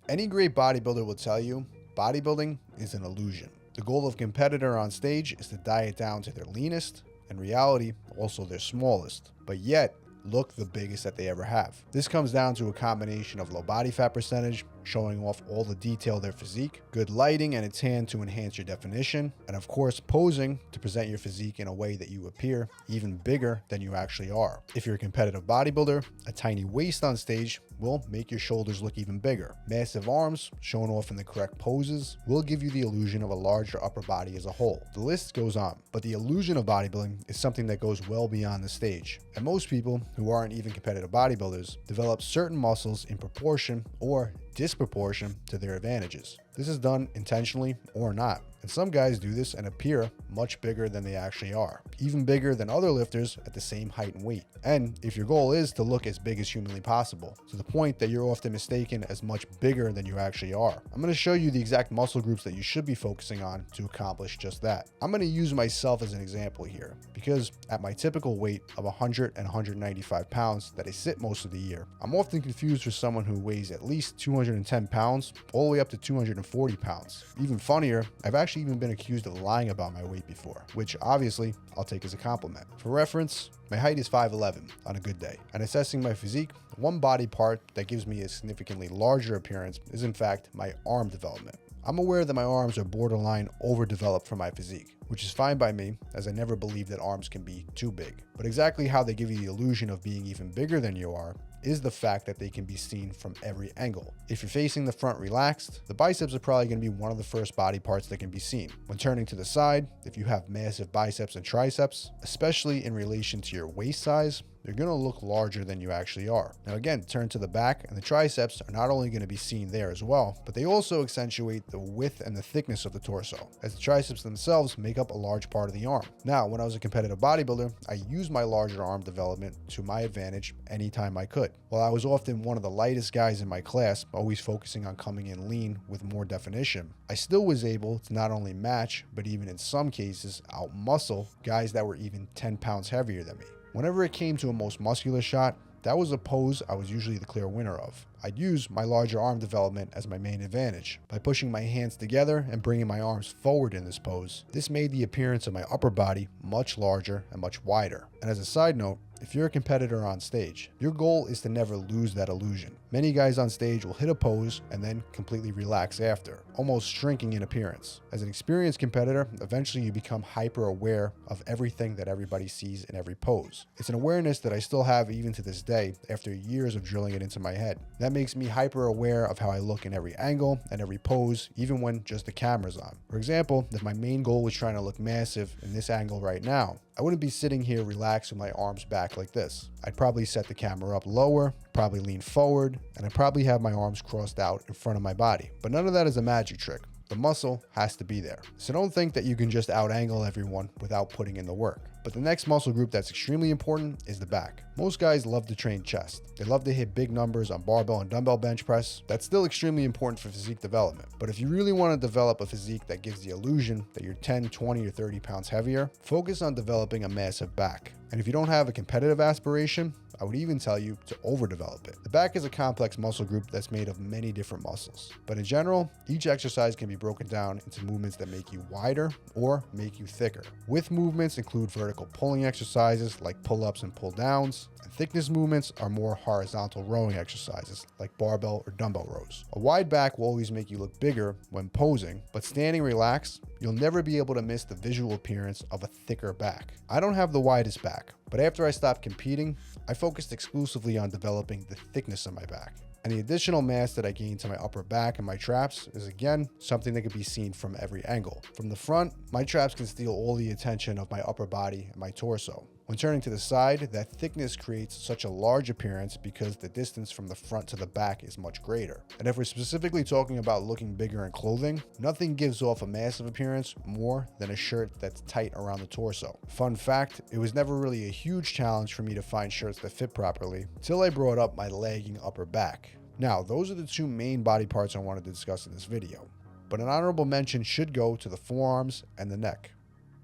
Any great bodybuilder will tell you, bodybuilding is an illusion. The goal of a competitor on stage is to diet down to their leanest, in reality, also their smallest, but yet look the biggest that they ever have. This comes down to a combination of low body fat percentage, showing off all the detail of their physique, good lighting and a tan to enhance your definition, and of course posing to present your physique in a way that you appear even bigger than you actually are. If you're a competitive bodybuilder, a tiny waist on stage will make your shoulders look even bigger. Massive arms, shown off in the correct poses, will give you the illusion of a larger upper body as a whole. The list goes on, but the illusion of bodybuilding is something that goes well beyond the stage. And most people who aren't even competitive bodybuilders develop certain muscles in proportion or disproportion to their advantages. This is done intentionally or not. And some guys do this and appear much bigger than they actually are, even bigger than other lifters at the same height and weight. And if your goal is to look as big as humanly possible, to the point that you're often mistaken as much bigger than you actually are, I'm going to show you the exact muscle groups that you should be focusing on to accomplish just that. I'm going to use myself as an example here, because at my typical weight of 100 and 195 pounds that I sit most of the year, I'm often confused for someone who weighs at least 210 pounds all the way up to 240 pounds. Even funnier, I've actually even been accused of lying about my weight before, which obviously I'll take as a compliment. For reference, my height is 5'11" on a good day, and assessing my physique, one body part that gives me a significantly larger appearance is in fact my arm development. I'm aware that my arms are borderline overdeveloped for my physique, which is fine by me, as I never believed that arms can be too big. But exactly how they give you the illusion of being even bigger than you are is the fact that they can be seen from every angle. If you're facing the front relaxed, the biceps are probably going to be one of the first body parts that can be seen. When turning to the side, if you have massive biceps and triceps, especially in relation to your waist size, you're going to look larger than you actually are. Now again, turn to the back, and the triceps are not only going to be seen there as well, but they also accentuate the width and the thickness of the torso, as the triceps themselves make up a large part of the arm. Now, when I was a competitive bodybuilder, I used my larger arm development to my advantage anytime I could. While I was often one of the lightest guys in my class, always focusing on coming in lean with more definition, I still was able to not only match, but even in some cases outmuscle guys that were even 10 pounds heavier than me. Whenever it came to a most muscular shot, that was a pose I was usually the clear winner of. I'd use my larger arm development as my main advantage. By pushing my hands together and bringing my arms forward in this pose, this made the appearance of my upper body much larger and much wider. And as a side note, if you're a competitor on stage, your goal is to never lose that illusion. Many guys on stage will hit a pose and then completely relax after, almost shrinking in appearance. As an experienced competitor, eventually you become hyper aware of everything that everybody sees in every pose. It's an awareness that I still have even to this day after years of drilling it into my head. That makes me hyper aware of how I look in every angle and every pose, even when just the camera's on. For example, if my main goal was trying to look massive in this angle right now, I wouldn't be sitting here relaxed with my arms back like this. I'd probably set the camera up lower, probably lean forward, and I'd probably have my arms crossed out in front of my body. But none of that is a magic trick. The muscle has to be there. So don't think that you can just out-angle everyone without putting in the work. But the next muscle group that's extremely important is the back. Most guys love to train chest. They love to hit big numbers on barbell and dumbbell bench press. That's still extremely important for physique development. But if you really want to develop a physique that gives the illusion that you're 10, 20, or 30 pounds heavier, focus on developing a massive back. And if you don't have a competitive aspiration, I would even tell you to overdevelop it. The back is a complex muscle group that's made of many different muscles. But in general, each exercise can be broken down into movements that make you wider or make you thicker. Width movements include vertical pulling exercises like pull-ups and pull-downs, and thickness movements are more horizontal rowing exercises like barbell or dumbbell rows. A wide back will always make you look bigger when posing, but standing relaxed, you'll never be able to miss the visual appearance of a thicker back. I don't have the widest back, but after I stopped competing, I focused exclusively on developing the thickness of my back. And the additional mass that I gained to my upper back and my traps is again something that can be seen from every angle. From the front, my traps can steal all the attention of my upper body and my torso. When turning to the side, that thickness creates such a large appearance because the distance from the front to the back is much greater. And if we're specifically talking about looking bigger in clothing, nothing gives off a massive appearance more than a shirt that's tight around the torso. Fun fact, it was never really a huge challenge for me to find shirts that fit properly till I brought up my lagging upper back. Now, those are the two main body parts I wanted to discuss in this video, but an honorable mention should go to the forearms and the neck,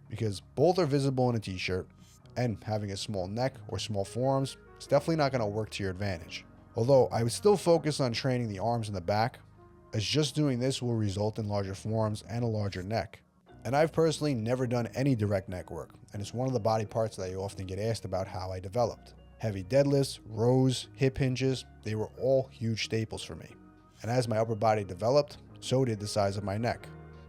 because both are visible in a t-shirt, and having a small neck or small forearms is definitely not going to work to your advantage. Although I would still focus on training the arms and the back, as just doing this will result in larger forearms and a larger neck. And I've personally never done any direct neck work, and it's one of the body parts that I often get asked about how I developed. Heavy deadlifts, rows, hip hinges, they were all huge staples for me. And as my upper body developed, so did the size of my neck.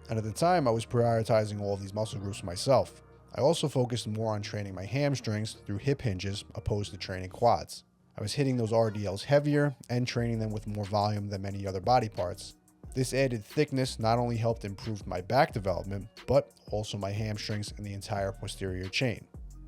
And at the time, I was prioritizing all of these muscle groups myself. I also focused more on training my hamstrings through hip hinges opposed to training quads. I was hitting those RDLs heavier and training them with more volume than many other body parts. This added thickness not only helped improve my back development, but also my hamstrings and the entire posterior chain.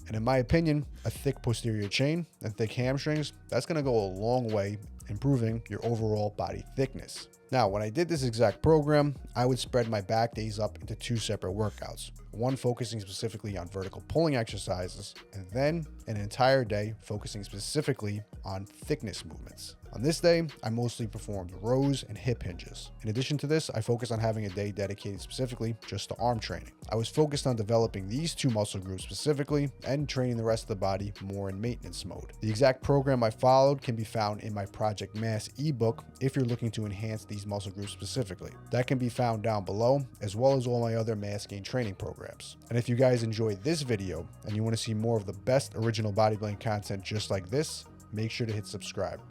And in my opinion, a thick posterior chain and thick hamstrings, that's going to go a long way improving your overall body thickness. Now, when I did this exact program, I would spread my back days up into 2 separate workouts, one focusing specifically on vertical pulling exercises, and then an entire day focusing specifically on thickness movements. On this day, I mostly performed rows and hip hinges. In addition to this, I focused on having a day dedicated specifically just to arm training. I was focused on developing these 2 muscle groups specifically and training the rest of the body more in maintenance mode. The exact program I followed can be found in my Project Mass ebook if you're looking to enhance these muscle groups specifically. That can be found down below, as well as all my other mass gain training programs. And if you guys enjoyed this video and you want to see more of the best original bodybuilding content just like this, make sure to hit subscribe.